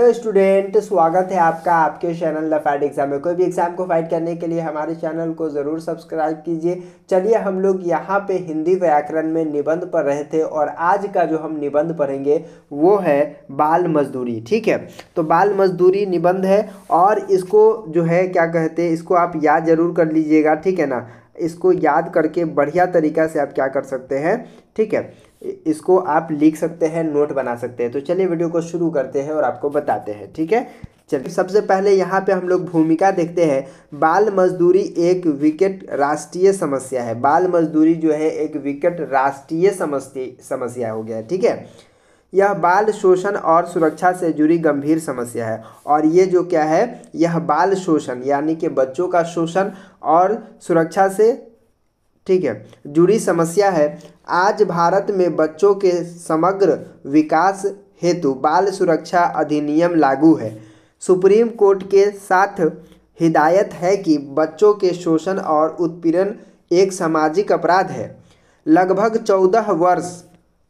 Hello student, स्वागत है आपका आपके चैनल द फाइट एग्जाम में। कोई भी एग्जाम को फाइट करने के लिए हमारे चैनल को ज़रूर सब्सक्राइब कीजिए। चलिए हम लोग यहाँ पे हिंदी व्याकरण में निबंध पढ़ रहे थे और आज का जो हम निबंध पढ़ेंगे वो है बाल मजदूरी। ठीक है, तो बाल मजदूरी निबंध है और इसको जो है क्या कहते हैं, इसको आप याद जरूर कर लीजिएगा। ठीक है ना, इसको याद करके बढ़िया तरीक़ा से आप क्या कर सकते हैं, ठीक है, इसको आप लिख सकते हैं, नोट बना सकते हैं। तो चलिए वीडियो को शुरू करते हैं और आपको बताते हैं। ठीक है, चलिए सबसे पहले यहाँ पे हम लोग भूमिका देखते हैं। बाल मजदूरी एक विकट राष्ट्रीय समस्या है। बाल मजदूरी जो है एक विकट राष्ट्रीय समस्या हो गया है। ठीक है, यह बाल शोषण और सुरक्षा से जुड़ी गंभीर समस्या है। और ये जो क्या है, यह बाल शोषण यानी कि बच्चों का शोषण और सुरक्षा से, ठीक है, जुड़ी समस्या है। आज भारत में बच्चों के समग्र विकास हेतु बाल सुरक्षा अधिनियम लागू है। सुप्रीम कोर्ट के साथ हिदायत है कि बच्चों के शोषण और उत्पीड़न एक सामाजिक अपराध है। लगभग 14 वर्ष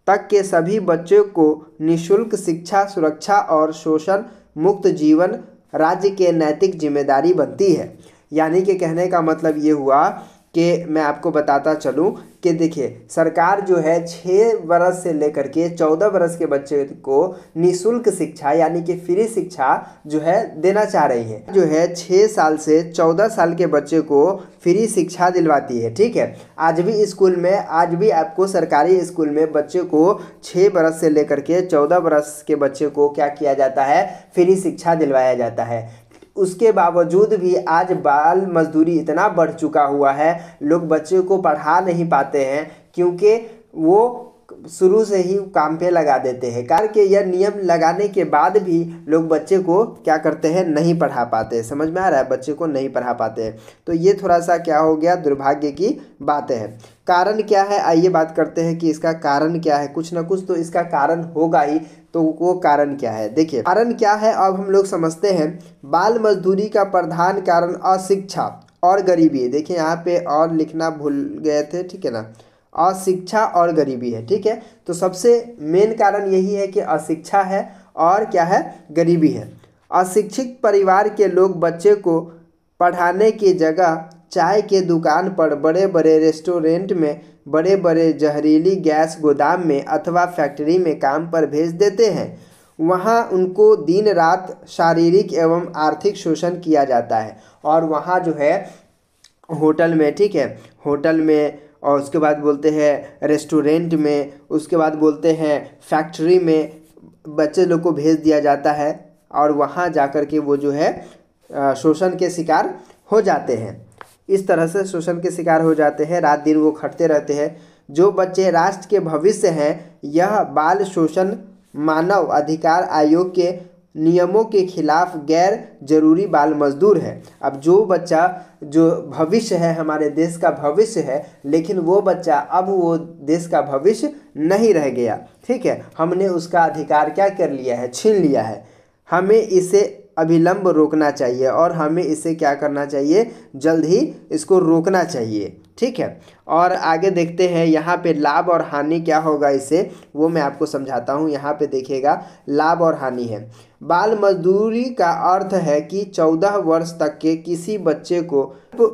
तक के सभी बच्चों को निःशुल्क शिक्षा, सुरक्षा और शोषण मुक्त जीवन राज्य के नैतिक जिम्मेदारी बनती है। यानी कि कहने का मतलब ये हुआ कि मैं आपको बताता चलूं कि देखिए, सरकार जो है 6 वर्ष से लेकर के 14 वर्ष के बच्चे को निःशुल्क शिक्षा यानी कि फ्री शिक्षा जो है देना चाह रही है। जो है 6 साल से 14 साल के बच्चे को फ्री शिक्षा दिलवाती है। ठीक है, आज भी आपको सरकारी स्कूल में बच्चे को 6 वर्ष से लेकर के 14 वर्ष के बच्चे को क्या किया जाता है, फ्री शिक्षा दिलवाया जाता है। उसके बावजूद भी आज बाल मजदूरी इतना बढ़ चुका हुआ है, लोग बच्चे को पढ़ा नहीं पाते हैं क्योंकि वो शुरू से ही काम पे लगा देते हैं। कार के यह नियम लगाने के बाद भी लोग बच्चे को क्या करते हैं, नहीं पढ़ा पाते। समझ में आ रहा है, बच्चे को नहीं पढ़ा पाते हैं। तो ये थोड़ा सा क्या हो गया, दुर्भाग्य की बात है। कारण क्या है, आइए बात करते हैं कि इसका कारण क्या है। कुछ ना कुछ तो इसका कारण होगा ही, तो वो कारण क्या है, देखिए कारण क्या है अब हम लोग समझते हैं। बाल मजदूरी का प्रधान कारण अशिक्षा और गरीबी है। देखिए यहाँ पे और लिखना भूल गए थे, ठीक है ना, अशिक्षा और गरीबी है। ठीक है, तो सबसे मेन कारण यही है कि अशिक्षा है और क्या है, गरीबी है। अशिक्षित परिवार के लोग बच्चे को पढ़ाने की जगह चाय के दुकान पर, बड़े बड़े रेस्टोरेंट में, बड़े बड़े जहरीली गैस गोदाम में अथवा फैक्ट्री में काम पर भेज देते हैं। वहाँ उनको दिन रात शारीरिक एवं आर्थिक शोषण किया जाता है। और वहाँ जो है होटल में, ठीक है, होटल में, और उसके बाद बोलते हैं रेस्टोरेंट में, उसके बाद बोलते हैं फैक्ट्री में बच्चे लोग को भेज दिया जाता है। और वहाँ जाकर के वो जो है शोषण के शिकार हो जाते हैं। इस तरह से शोषण के शिकार हो जाते हैं, रात दिन वो खटते रहते हैं। जो बच्चे राष्ट्र के भविष्य हैं, यह बाल शोषण मानव अधिकार आयोग के नियमों के खिलाफ गैर जरूरी बाल मजदूर है। अब जो बच्चा जो भविष्य है, हमारे देश का भविष्य है, लेकिन वो बच्चा अब वो देश का भविष्य नहीं रह गया। ठीक है, हमने उसका अधिकार क्या कर लिया है, छीन लिया है। हमें इसे अविलंब रोकना चाहिए और हमें इसे क्या करना चाहिए, जल्द ही इसको रोकना चाहिए। ठीक है, और आगे देखते हैं यहाँ पे लाभ और हानि क्या होगा इससे, वो मैं आपको समझाता हूँ। यहाँ पे देखिएगा, लाभ और हानि है। बाल मजदूरी का अर्थ है कि 14 वर्ष तक के किसी बच्चे को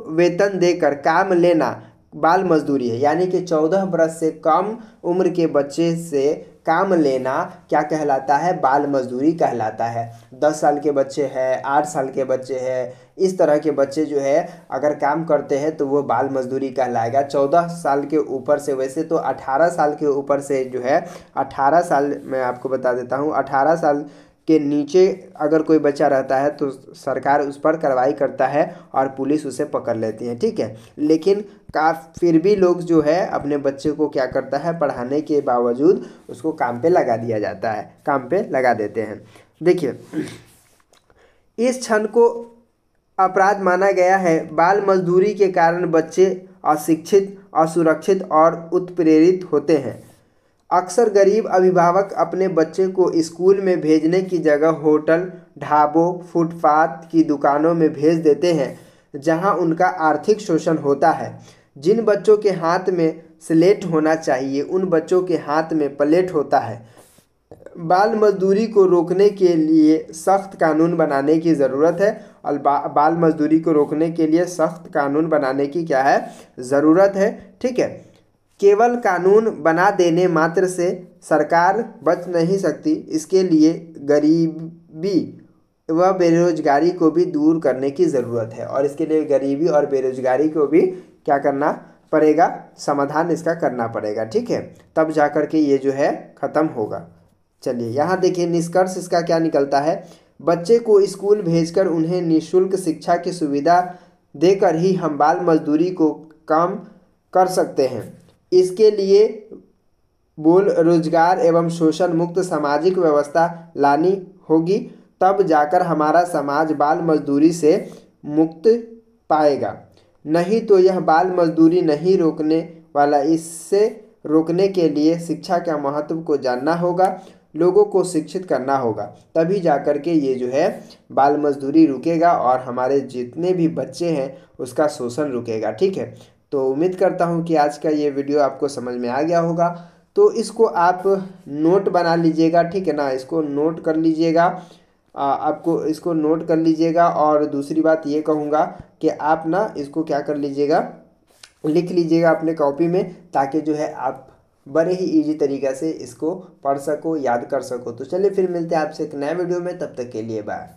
वेतन देकर काम लेना बाल मजदूरी है। यानी कि 14 वर्ष से कम उम्र के बच्चे से काम लेना क्या कहलाता है, बाल मजदूरी कहलाता है। 10 साल के बच्चे हैं, 8 साल के बच्चे हैं, इस तरह के बच्चे जो है अगर काम करते हैं तो वो बाल मजदूरी कहलाएगा। 14 साल के ऊपर से, वैसे तो 18 साल के ऊपर से जो है, 18 साल मैं आपको बता देता हूँ, 18 साल के नीचे अगर कोई बच्चा रहता है तो सरकार उस पर कार्रवाई करता है और पुलिस उसे पकड़ लेती है। ठीक है, लेकिन फिर भी लोग जो है अपने बच्चे को क्या करता है, पढ़ाने के बावजूद उसको काम पे लगा दिया जाता है, काम पे लगा देते हैं। देखिए, इस क्षण को अपराध माना गया है। बाल मजदूरी के कारण बच्चे अशिक्षित, असुरक्षित और उत्प्रेरित होते हैं। अक्सर गरीब अभिभावक अपने बच्चे को स्कूल में भेजने की जगह होटल, ढाबों, फुटपाथ की दुकानों में भेज देते हैं, जहां उनका आर्थिक शोषण होता है। जिन बच्चों के हाथ में स्लेट होना चाहिए, उन बच्चों के हाथ में प्लेट होता है। बाल मजदूरी को रोकने के लिए सख्त कानून बनाने की ज़रूरत है। और बाल मजदूरी को रोकने के लिए सख्त कानून बनाने की क्या है, ज़रूरत है। ठीक है, केवल कानून बना देने मात्र से सरकार बच नहीं सकती, इसके लिए गरीबी व बेरोजगारी को भी दूर करने की ज़रूरत है। और इसके लिए गरीबी और बेरोजगारी को भी क्या करना पड़ेगा, समाधान इसका करना पड़ेगा। ठीक है, तब जा कर के ये जो है ख़त्म होगा। चलिए यहाँ देखिए निष्कर्ष इसका क्या निकलता है। बच्चे को स्कूल भेजकर उन्हें निःशुल्क शिक्षा की सुविधा देकर ही हम बाल मजदूरी को कम कर सकते हैं। इसके लिए बोल रोजगार एवं शोषण मुक्त सामाजिक व्यवस्था लानी होगी, तब जाकर हमारा समाज बाल मजदूरी से मुक्त पाएगा। नहीं तो यह बाल मजदूरी नहीं रोकने वाला। इससे रोकने के लिए शिक्षा का महत्व को जानना होगा, लोगों को शिक्षित करना होगा, तभी जाकर के ये जो है बाल मजदूरी रुकेगा और हमारे जितने भी बच्चे हैं उसका शोषण रुकेगा। ठीक है, तो उम्मीद करता हूँ कि आज का ये वीडियो आपको समझ में आ गया होगा। तो इसको आप नोट बना लीजिएगा, ठीक है ना, इसको नोट कर लीजिएगा। आपको इसको नोट कर लीजिएगा। और दूसरी बात ये कहूँगा कि आप ना इसको क्या कर लीजिएगा, लिख लीजिएगा अपने कॉपी में, ताकि जो है आप बड़े ही इजी तरीक़े से इसको पढ़ सको, याद कर सको। तो चलिए फिर मिलते हैं आपसे एक नए वीडियो में, तब तक के लिए बाय।